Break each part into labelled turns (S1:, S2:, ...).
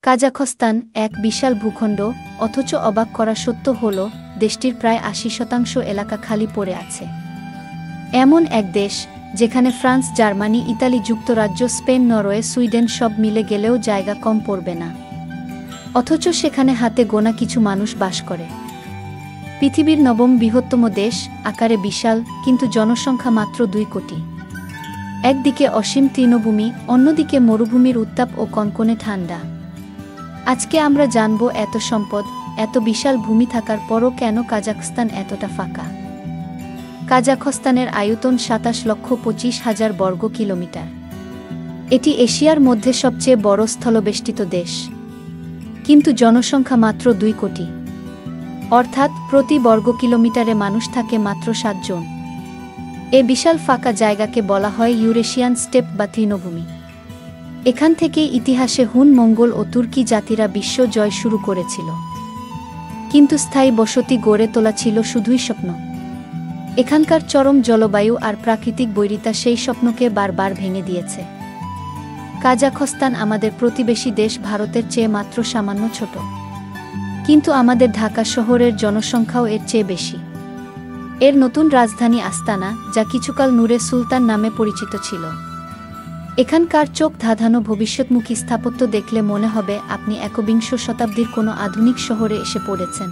S1: কাজাখস্তান এক বিশাল ভূখণ্ড, অথচ অবাক করা সত্য হল দেশটির প্রায় ৮০% এলাকা খালি পড়ে আছে। এমন এক দেশ যেখানে ফ্রান্স, জার্মানি, ইতালি, যুক্তরাজ্য, স্পেন, নরওয়ে, সুইডেন সব মিলে গেলেও জায়গা কম পড়বে না, অথচ সেখানে হাতে গোনা কিছু মানুষ বাস করে। পৃথিবীর নবম বৃহত্তম দেশ, আকারে বিশাল, কিন্তু জনসংখ্যা মাত্র ২ কোটি। একদিকে অসীম তৃণভূমি, অন্যদিকে মরুভূমির উত্তাপ ও কনকনে ঠান্ডা। আজকে আমরা জানব এত সম্পদ, এত বিশাল ভূমি থাকার পরও কেন কাজাখস্তান এতটা ফাঁকা। কাজাখস্তানের আয়তন ২৭,২৫,০০০ বর্গ কিলোমিটার। এটি এশিয়ার মধ্যে সবচেয়ে বড় স্থলবেষ্টিত দেশ, কিন্তু জনসংখ্যা মাত্র ২ কোটি, অর্থাৎ প্রতি বর্গ কিলোমিটারে মানুষ থাকে মাত্র ৭ জন। এ বিশাল ফাঁকা জায়গাকে বলা হয় ইউরেশিয়ান স্টেপ বা তৃণভূমি। এখান থেকেই ইতিহাসে হুন, মঙ্গোল ও তুর্কি জাতিরা বিশ্ব জয় শুরু করেছিল, কিন্তু স্থায়ী বসতি গড়ে তোলা ছিল শুধুই স্বপ্ন। এখানকার চরম জলবায়ু আর প্রাকৃতিক বৈরিতা সেই স্বপ্নকে বারবার ভেঙে দিয়েছে। কাজাখস্তান আমাদের প্রতিবেশী দেশ ভারতের চেয়ে মাত্র সামান্য ছোট, কিন্তু আমাদের ঢাকা শহরের জনসংখ্যাও এর চেয়ে বেশি। এর নতুন রাজধানী আস্তানা, যা কিছুকাল নূরে সুলতান নামে পরিচিত ছিল। এখানকার চোখ ধাঁধানো ভবিষ্যৎমুখী স্থাপত্য দেখলে মনে হবে আপনি একবিংশ শতাব্দীর কোনো আধুনিক শহরে এসে পড়েছেন।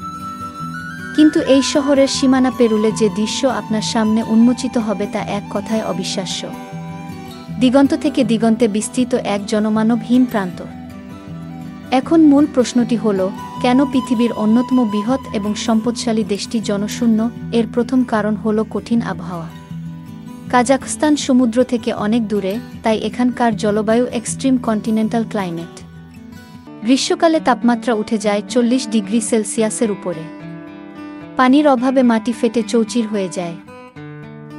S1: কিন্তু এই শহরের সীমানা পেরুলে যে দৃশ্য আপনার সামনে উন্মোচিত হবে তা এক কথায় অবিশ্বাস্য। দিগন্ত থেকে দিগন্তে বিস্তৃত এক জনমানবহীন প্রান্তর। এখন মূল প্রশ্নটি হল, কেন পৃথিবীর অন্যতম বৃহৎ এবং সম্পদশালী দেশটি জনশূন্য? এর প্রথম কারণ হল কঠিন আবহাওয়া। কাজাখস্তান সমুদ্র থেকে অনেক দূরে, তাই এখানকার জলবায়ু এক্সট্রিম কন্টিনেন্টাল ক্লাইমেট। গ্রীষ্মকালে তাপমাত্রা উঠে যায় ৪০ ডিগ্রি সেলসিয়াসের উপরে। পানির অভাবে মাটি ফেটে চৌচির হয়ে যায়।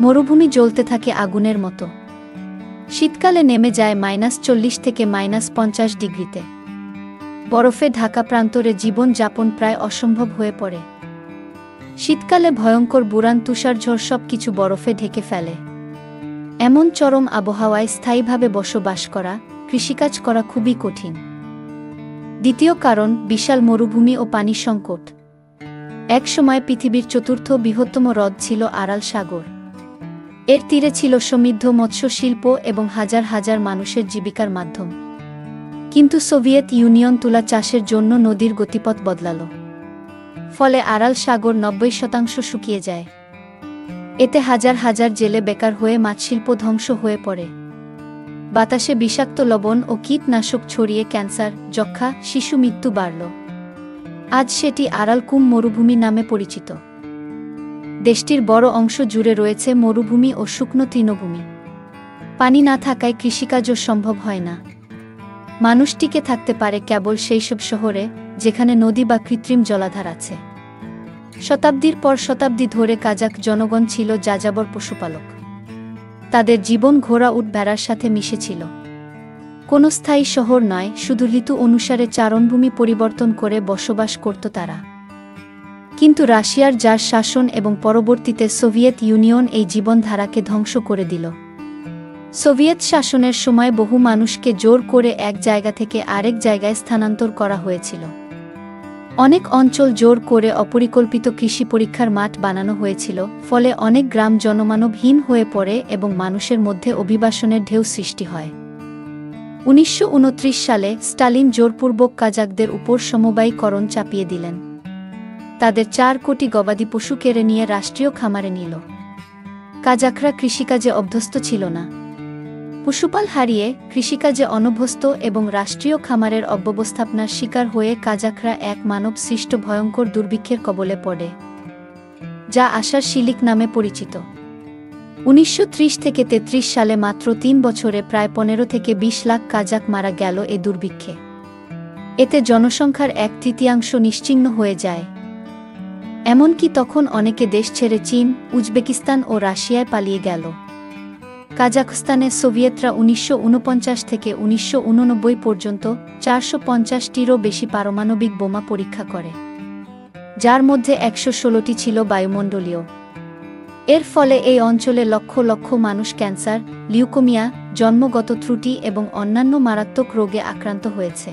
S1: মরুভূমি জ্বলতে থাকে আগুনের মতো। শীতকালে নেমে যায় -৪০ থেকে -৫০ ডিগ্রিতে। বরফে ঢাকা প্রান্তরে জীবন যাপন প্রায় অসম্ভব হয়ে পড়ে। শীতকালে ভয়ঙ্কর বুরান তুষারঝড় সব কিছু বরফে ঢেকে ফেলে। এমন চরম আবহাওয়ায় স্থায়ীভাবে বসবাস করা, কৃষিকাজ করা খুবই কঠিন। দ্বিতীয় কারণ, বিশাল মরুভূমি ও পানি সংকট। এক সময় পৃথিবীর চতুর্থ বৃহত্তম হ্রদ ছিল আরাল সাগর। এর তীরে ছিল সমৃদ্ধ মৎস্য শিল্প এবং হাজার হাজার মানুষের জীবিকার মাধ্যম। কিন্তু সোভিয়েত ইউনিয়ন তুলা চাষের জন্য নদীর গতিপথ বদলাল। ফলে আরাল সাগর ৯০% শুকিয়ে যায়। এতে হাজার হাজার জেলে বেকার হয়ে মাছশিল্প ধ্বংস হয়ে পড়ে। বাতাসে বিষাক্ত লবণ ও কীটনাশক ছড়িয়ে ক্যান্সার, যক্ষ্মা, শিশু মৃত্যু বাড়ল। আজ সেটি আরালকুম মরুভূমি নামে পরিচিত। দেশটির বড় অংশ জুড়ে রয়েছে মরুভূমি ও শুকনো তৃণভূমি। পানি না থাকায় কৃষিকাজও সম্ভব হয় না। মানুষ টিকে থাকতে পারে কেবল সেইসব শহরে যেখানে নদী বা কৃত্রিম জলাধার আছে। শতাব্দীর পর শতাব্দী ধরে কাজাখ জনগণ ছিল যাযাবর পশুপালক। তাদের জীবন ঘোড়া, উট, ভেড়ার সাথে মিশেছিল। কোনো স্থায়ী শহর নয়, শুধু ঋতু অনুসারে চারণভূমি পরিবর্তন করে বসবাস করত তারা। কিন্তু রাশিয়ার জার শাসন এবং পরবর্তীতে সোভিয়েত ইউনিয়ন এই জীবনধারাকে ধ্বংস করে দিল। সোভিয়েত শাসনের সময় বহু মানুষকে জোর করে এক জায়গা থেকে আরেক জায়গায় স্থানান্তর করা হয়েছিল। অনেক অঞ্চল জোর করে অপরিকল্পিত কৃষি পরীক্ষার মাঠ বানানো হয়েছিল, ফলে অনেক গ্রাম জনমানবহীন হয়ে পড়ে এবং মানুষের মধ্যে অভিবাসনের ঢেউ সৃষ্টি হয়। ১৯২৯ সালে স্টালিন জোরপূর্বক কাজাখদের উপর সমবায়ীকরণ চাপিয়ে দিলেন। তাদের ৪ কোটি গবাদি পশু কেড়ে নিয়ে রাষ্ট্রীয় খামারে নিল। কাজাখরা কৃষিকাজে অভ্যস্ত ছিল না। পশুপাল হারিয়ে কৃষিকাজে অনভ্যস্ত এবং রাষ্ট্রীয় খামারের অব্যবস্থাপনার শিকার হয়ে কাজাখরা এক মানব সৃষ্ট ভয়ঙ্কর দুর্ভিক্ষের কবলে পড়ে, যা আশার শিলিক নামে পরিচিত। ১৯৩০ থেকে ৩৩ সালে মাত্র ৩ বছরে প্রায় ১৫ থেকে ২০ লাখ কাজাখ মারা গেল এ দুর্ভিক্ষে। এতে জনসংখ্যার ১/৩ নিশ্চিহ্ন হয়ে যায়। এমনকি তখন অনেকে দেশ ছেড়ে চীন, উজবেকিস্তান ও রাশিয়ায় পালিয়ে গেল। কাজাখস্তানে সোভিয়েতরা ১৯৪৯ থেকে ১৯৮৯ পর্যন্ত ৪৫০টিরও বেশি পারমাণবিক বোমা পরীক্ষা করে, যার মধ্যে ১১৬টি ছিল বায়ুমণ্ডলীয়। এর ফলে এই অঞ্চলে লক্ষ লক্ষ মানুষ ক্যান্সার, লিউকোমিয়া, জন্মগত ত্রুটি এবং অন্যান্য মারাত্মক রোগে আক্রান্ত হয়েছে।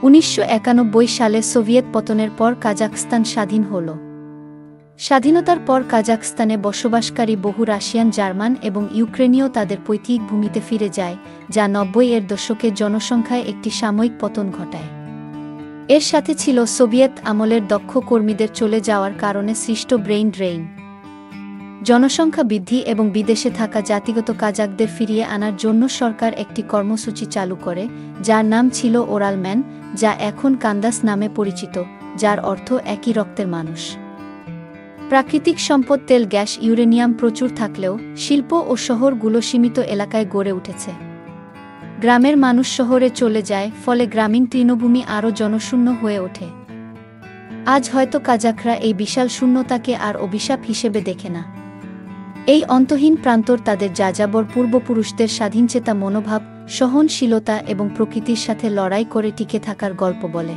S1: 1991 সালে সোভিয়েত পতনের পর কাজাখস্তান স্বাধীন হল। স্বাধীনতার পর কাজাখস্তানে বসবাসকারী বহু রাশিয়ান, জার্মান এবং ইউক্রেনীয় তাদের পৈতৃক ভূমিতে ফিরে যায়, যা 90-এর দশকে জনসংখ্যায় একটি সাময়িক পতন ঘটায়। এর সাথে ছিল সোভিয়েত আমলের দক্ষ কর্মীদের চলে যাওয়ার কারণে সৃষ্ট ব্রেইন ড্রেইন। জনসংখ্যা বৃদ্ধি এবং বিদেশে থাকা জাতিগত কাজাকদের ফিরিয়ে আনার জন্য সরকার একটি কর্মসূচি চালু করে, যার নাম ছিল ওরাল ম্যান, যা এখন কান্দাস নামে পরিচিত, যার অর্থ একই রক্তের মানুষ। প্রাকৃতিক সম্পদ তেল, গ্যাস, ইউরেনিয়াম প্রচুর থাকলেও শিল্প ও শহরগুলো সীমিত এলাকায় গড়ে উঠেছে। গ্রামের মানুষ শহরে চলে যায়, ফলে গ্রামীণ তৃণভূমি আরও জনশূন্য হয়ে ওঠে। আজ হয়তো কাজাকরা এই বিশাল শূন্যতাকে আর অভিশাপ হিসেবে দেখে না। এই অন্তহীন প্রান্তর তাদের যাযাবর পূর্বপুরুষদের স্বাধীনচেতা মনোভাব, সহনশীলতা এবং প্রকৃতির সাথে লড়াই করে টিকে থাকার গল্প বলে।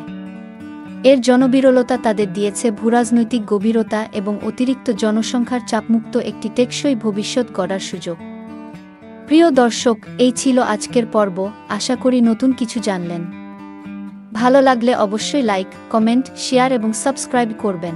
S1: এর জনবিরলতা তাদের দিয়েছে ভূরাজনৈতিক গভীরতা এবং অতিরিক্ত জনসংখ্যার চাপমুক্ত একটি টেকসই ভবিষ্যৎ গড়ার সুযোগ। প্রিয় দর্শক, এই ছিল আজকের পর্ব। আশা করি নতুন কিছু জানলেন। ভালো লাগলে অবশ্যই লাইক, কমেন্ট, শেয়ার এবং সাবস্ক্রাইব করবেন।